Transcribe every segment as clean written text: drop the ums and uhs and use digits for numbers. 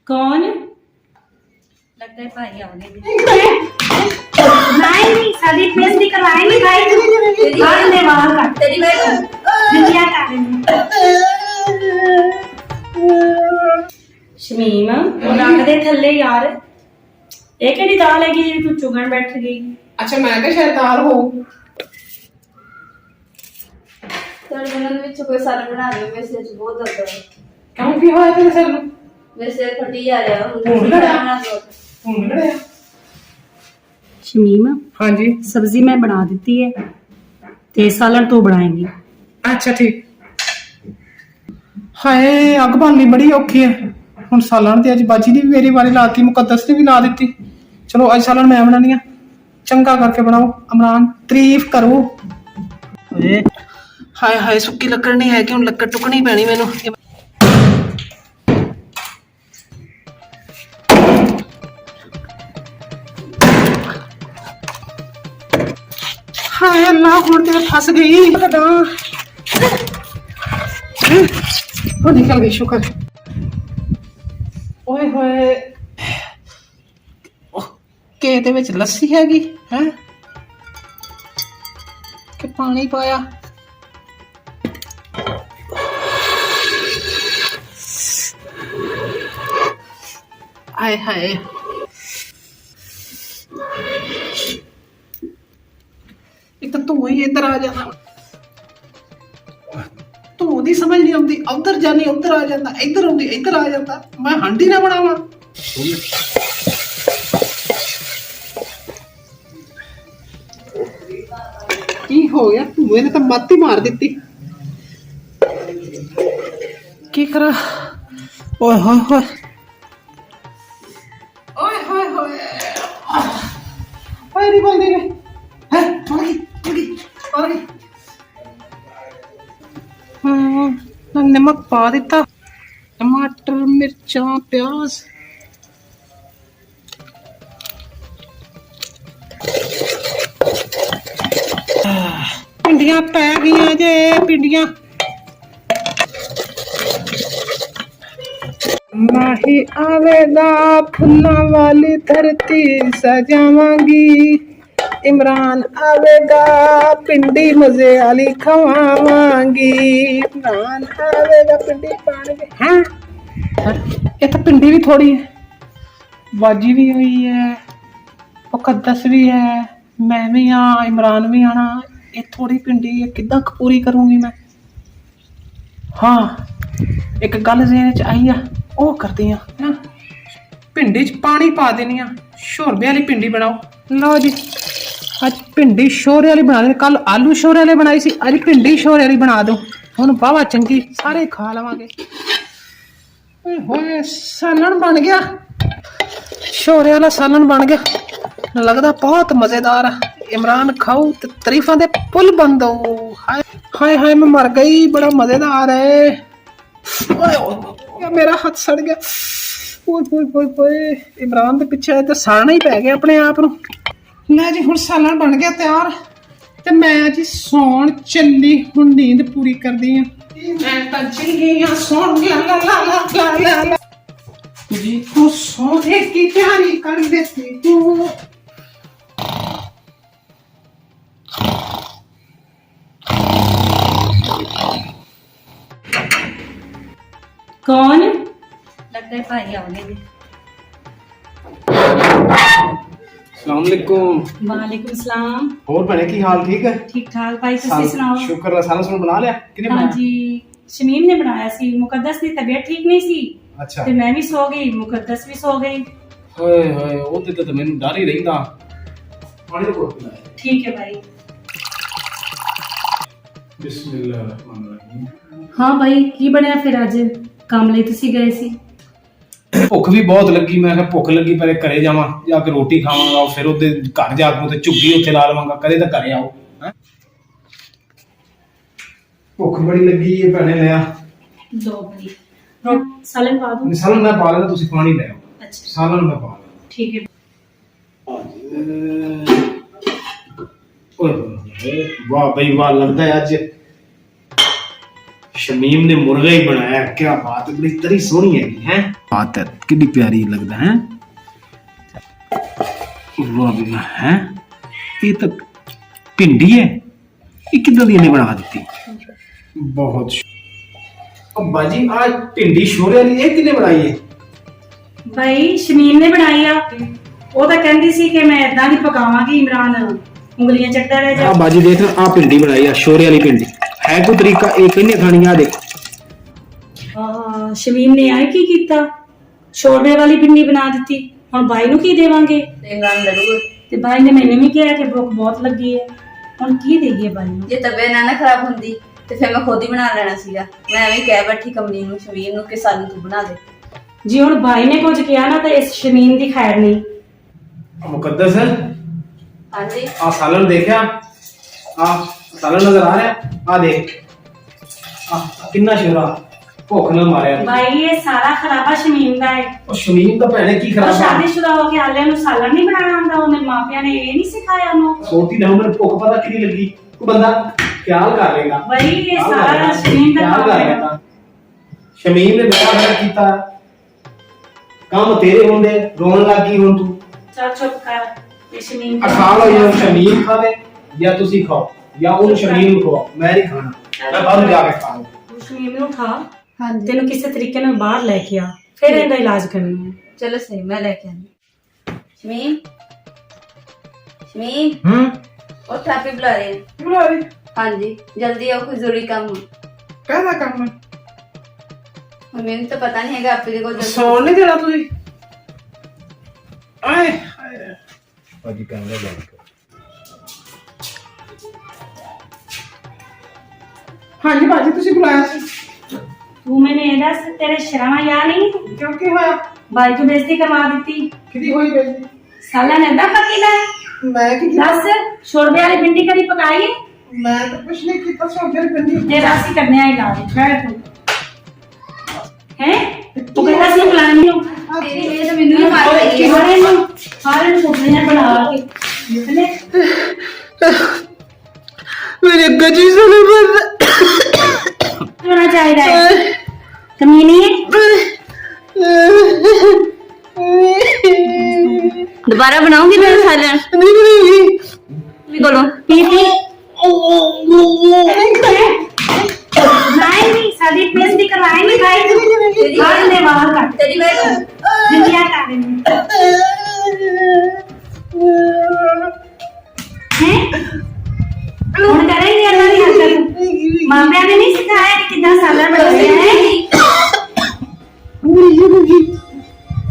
कौन? लगता है भाई आओगे नहीं शादी बेइज्जती करवाएंगे भाई बाहर ले बाहर का तेरी दुनिया का शमीम नक दे थल्ले यार ये केड़ी दाल है कि तू चुगन बैठ गई। अच्छा मैं क्या शायद दाल हो तेरे बनन ਵਿੱਚ ਕੋਈ ਸਾਲ ਬਣਾ ਰਹੇ ਮੇਰੇ ਸਿਰ 'ਚ ਬਹੁਤ ਦਰਦ ਹੈ। ਕਿਉਂ ਕੀ ਹੋਇਆ ਤੇਰੇ ਸਿਰ ਨੂੰ? ਮੇਰੇ ਸਿਰ ਫਟੀ ਜਾ ਰਿਹਾ ਹੁਣ ਲੜਿਆ शमीम हाँ जी सब्जी मैं बना देती है ते सालन तू बनाएंगी। अच्छा ठीक हाय अग बालनी बड़ी औखी है ਹੁਣ ਸਾਲਣ ਤੇ ਅੱਜ ਬਾਜੀ ਦੀ ਵੀ ਮੇਰੀ ਵਾਰੀ ਲਾਤੀ ਮੁਕੱਦਸ ਨੇ ਵੀ ਲਾ ਦਿੱਤੀ। ਚਲੋ ਅੱਜ ਸਾਲਣ ਮੈਂ ਬਣਾਉਣੀ ਆ ਚੰਗਾ ਕਰਕੇ ਬਣਾਓ ਇਮਰਾਨ ਤਾਰੀਫ ਕਰੋ। ਓਏ ਹਾਏ ਹਾਏ ਸੁੱਕੀ ਲੱਕੜ ਨਹੀਂ ਹੈ ਕਿ ਹੁਣ ਲੱਕੜ ਟੁਕਣੀ ਪੈਣੀ ਮੈਨੂੰ। हाय अल्लाह हुन ते फंस गई वो निकल गई शुक्र। ओए होए के दे विच लस्सी हैगी है कि पानी पाया। हाय हाय एक तो तू ही इधर आ जाना तू दी समझ नहीं आती उधर जानी उधर आ जाता इधर आती इधर आ जाता मैं हांडी ना बनावा। की हो गया धुएं ने तो मत ही मार दी की करा। ओए होए होए ओए होए होए ओए नहीं बोल दे है नमक पा दिता टमाटर मिर्चा प्याज पिंडियां पै गई जे पिंडियां माही आवेगा फुल्ला वाली धरती सजावांगी इमरान आवेगा पिंडी मजे वाली खवावांगी इमरान आवेगा पिंडी पानी हाँ ये तो पिंडी भी थोड़ी है बाजी भी हुई है मुकद्दस भी है मैं भी हाँ इमरान भी आना ये थोड़ी पिंडी है किद्दां पूरी करूंगी मैं। हाँ एक गल ज़हन च आई है वो करती हाँ ना पिंडी च पानी पा देनी शोरबे वाली पिंडी बनाओ। लो जी अज भिंडी शोरे वाली बना दे कल आलू शोरे वाले बनाई सी अज भिंडी शोरे वाली बना दो हुण बावा चंगी सारे खा लवांगे। होए सालन बन गया शोरे वाला सालन बन गया लगदा बहुत मजेदार है। इमरान खाओ ते तारीफां दे पुल बंद हो। हाय हाय हाय मैं मर गई बड़ा मजेदार है। ओए मेरा हाथ सड़ गया। ओए ओए ओए इमरान दे पिछे ते सड़ना ही पै गया अपने आप नूं। लै जी हुण सालन बन गया तैयार ते मैं जी सौण चली हुण नींद पूरी करदी हां मैं तां चली हां सौण ला ला ला ला ला ला जी तू सोने की तैयारी कर देती तू। कौन? लगता है भाई आओगे अस्सलामुअलैकुम। वालेकुम सलाम। और बने की हाल ठीक है? ठीक ठाक भाई तुसी सुनाओ। शुक्र है सारा सुन बना लिया किने हाँ बनाया? जी शमीम ने बनाया सी मुकद्दस की तबीयत ठीक नहीं सी अच्छा ते मैं भी सो गई मुकद्दस भी सो गई। हाय हाय ओ ते मैनू डर ही रहिंदा पानी दा घोट पिलाया। ठीक है भाई। बिस्मिल्लाहिर्रहमानिर्रहीम। हाँ भाई की बनया फिर अज काम ਲਈ ਤੁਸੀਂ ਗਏ ਸੀ? भुख भी बहुत लगी मैं भुख लगी पहले घरे जावा जाके रोटी खावांगा फिर उधर घर जाके झुग्गी उत्थे ला लवांगा कदे तो घरे आओ हैं भुख बड़ी लगी है भैने लिया दो भाई सालन पा दूं? सालन मैं पा लेना तुसी पानी ले आओ। अच्छा सालन मैं पा लेना ठीक है। ओए वाह भाई वाह लगता है आज शमीम ने मुर्गा ही बनाया, क्या बात है, बड़ी तरी सोहनी है बात है, कितनी प्यारी लगता है। वाह भी वाह, है ये तो भिंडी है, ये कितना दी ने बना दी। बहुत अब बाजी आज भिंडी शोरे वाली ये किने बनाई है? भाई शमीम ने बनाई आ, ਉਹ ਤਾਂ ਕਹਿੰਦੀ ਸੀ ਕਿ ਮੈਂ ਇਦਾਂ ਦੀ ਪਕਾਵਾਂਗੀ ਇਮਰਾਨ ਉਂਗਲੀਆਂ ਚੱਟਦਾ ਰਹਿ ਜਾ। आ बाजी देख आ भिंडी बनाई है, शोरे वाली भिंडी है, कोई तरीका एक ही नहीं खानी। आ देख ਸ਼ਮੀਮ ਨੇ ਆਏ ਕੀ ਕੀਤਾ, ਸ਼ੋਰਬੇ ਵਾਲੀ ਪਿੰਡੀ ਬਣਾ ਦਿੱਤੀ। ਹੁਣ ਬਾਈ ਨੂੰ ਕੀ ਦੇਵਾਂਗੇ? ਇਮਰਾਨ ਲੜੂਗਾ। ਤੇ ਬਾਈ ਨੇ ਮੈਨੂੰ ਵੀ ਕਿਹਾ ਕਿ ਭੁੱਖ ਬਹੁਤ ਲੱਗੀ ਹੈ, ਹੁਣ ਕੀ ਦੇਈਏ ਬਾਈ ਨੂੰ? ਜੇ ਤਬੀਅਤ ਨਾ ਖਰਾਬ ਹੁੰਦੀ ਤੇ ਫਿਰ ਮੈਂ ਖੁਦ ਹੀ ਬਣਾ ਲੈਣਾ ਸੀਗਾ। ਮੈਂ ਐਵੇਂ ਕਹਿ ਬੈਠੀ ਕਮਲੀ ਨੂੰ, ਸ਼ਮੀਮ ਨੂੰ ਕਿ ਸਾਨੂੰ ਤੂੰ ਬਣਾ ਦੇ। ਜੀ ਹੁਣ ਬਾਈ ਨੇ ਕੁਝ ਕਿਹਾ ਨਾ ਤਾਂ ਇਸ ਸ਼ਮੀਮ ਦੀ ਖੈਰ ਨਹੀਂ। मुकद्दस है ਹਾਂਜੀ आ सालन देखा, आ सालन नजर आ रहा है, आ देख आ कितना शोरा भुख ना मारे। ਬਾਈ ਇਹ ਸਾਰਾ ਖਰਾਬਾ ਸ਼ਮੀਮ ਦਾ ਹੈ। और शमीम का भैने की ਉਹ खराब ਸ਼ਾਦੀशुदा ਹੋ ਕੇ ਆਲਿਆਂ ਨੂੰ ਸਾਲਣ ਨਹੀਂ ਬਣਾਉਣਾ ਆਉਂਦਾ, ਉਹਨੇ ਮਾਪਿਆਂ ਨੇ ਇਹ ਨਹੀਂ ਸਿਖਾਇਆ ਉਹਨੂੰ। सोती ना मैंने भुख पता कि लगी, कोई बंदा ख्याल कर लेगा। ਬਾਈ ਇਹ ਸਾਰਾ ਸ਼ਮੀਮ ਦਾ ख्याल ਕੰਮ कर ਹੈ। लेगा। शमीम ने बड़ा खरा कीता काम तेरे होंदे, रोन लगी हुन तू ਚੱਲ ਚੁੱਪ ਕਰ, ਇਹ ਸ਼ਮੀਮ ਦਾ खा लो, या शमीम खावे या तुसी खाओ या उन शमीम को खाओ, मैं नहीं खाना, मैं बाहर जाके खाऊं। ਤੂੰ ਸ਼ਮੀਮ ਨੂੰ ਉਠਾ, ਹਾਂਜੀ ਤੈਨੂੰ ਕਿਸੇ ਤਰੀਕੇ ਨਾਲ ਬਾਹਰ ਲੈ ਕੇ ਆ, ਫਿਰ ਇਹਦਾ ਇਲਾਜ ਕਰਨਾ ਹੈ। ਚਲੋ ਸਹੀ, ਮੈਂ ਲੈ ਕੇ ਆਉਂਦੀ। ਸ਼ਮੀਮ ਸ਼ਮੀਮ ਉਹ ਥਾਪੀ ਬੁਲਾ ਰਹੇ ਨੇ। बुला रही ਹਾਂਜੀ ਜਲਦੀ ਆਓ, ਕੋਈ ਜ਼ਰੂਰੀ ਕੰਮ ਹੈ। कहना काम है ਹੁਣ ਮੈਨੂੰ ਤਾਂ ਪਤਾ ਨਹੀਂ ਹੈਗਾ ਆਪੇ ਦੇ ਕੋਲ ਜਲਦੀ- सौन नहीं देना तुझे आए बाजी कहने लगा हाँ जी बाजी तुझे बुलाया सी ਤੂੰ ਮੈਨੂੰ ਇਹ ਦੱਸ, ਤੇਰੇ ਸ਼ਰਮ ਆ ਨਹੀਂ? क्यों की होया ਬਾਈ ਤੋਂ ਬੇਇੱਜ਼ਤੀ ਕਰਵਾ ਦਿੱਤੀ। किदी होई बेइज्जती ਸਾਲਾ ਨੇ ਏਦਾਂ ਪਕੀ ਲੈ। मैं की ਦੱਸ ਸ਼ੋਰਬੇ ਵਾਲੀ ਪਿੰਡੀ ਕਦੀ ਪਕਾਈ ਹੈ? मैं तो कुछ नहीं कीता सो मेरी पिंडी ਜੇ ਰਾਸੀ ਕਰਨੇ ਆ ਇਲਾਜ ਬੈਠ ਤੂੰ। ਹੈ ਤੂੰ ਕਹਿੰਦਾ ਸੀ ਬੁਲਾਉਣ ਨੂੰ, ਤੇਰੀ ਇਹ ਤਾਂ ਮੈਨੂੰ ਹੀ ਮਾਰ ਰਹੀ ਹੈ। ਸਾਰੇ ਨੂੰ ਸੁਪਨੇ ਬਣਾ ਕੇ ਲੈ मेरे गजी से नहीं ਹੋਣਾ ਚਾਹੀਦਾ ਹੈ। ਕਮੀਨੀ ਹੈ। ਦੁਬਾਰਾ ਬਣਾਉਂਗੀ ਮੈਂ ਸਾਲਨ नहीं ਵੀ ਕੋਲੋਂ ਪੀ ਪੀ ਨਹੀਂ ਸਾਡੀ ਬੇਇੱਜ਼ਤੀ ਕਰਵਾਈ ਨਹੀਂ ਭਾਈ ਤੂੰ। ਹਾਲ ਨੇ ਵਾਲ ਕੱਟ ਤੇਰੀ ਵੇ ਦੁਨੀਆ ਕਰ ਰਹੀ ਹੈ। ਹੁਣ ਕਰਾਂਗੇ ਇਹਨਾਂ ਦੀ ਹਰਕਤ। ਮਾਪਿਆਂ ਨੇ ਨਹੀਂ ਸਿਖਾਇਆ ਕਿ ਕਿੱਦਾਂ ਸਾਲਣ ਬਣਾਉਂਦੇ ਹੈ।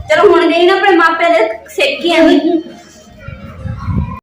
ਚਲੋ ਹੁਣ ਗਈ ਨਾ ਆਪਣੇ ਮਾਪਿਆਂ ਦੇ ਸੇਕੀ ਆਂਦੀ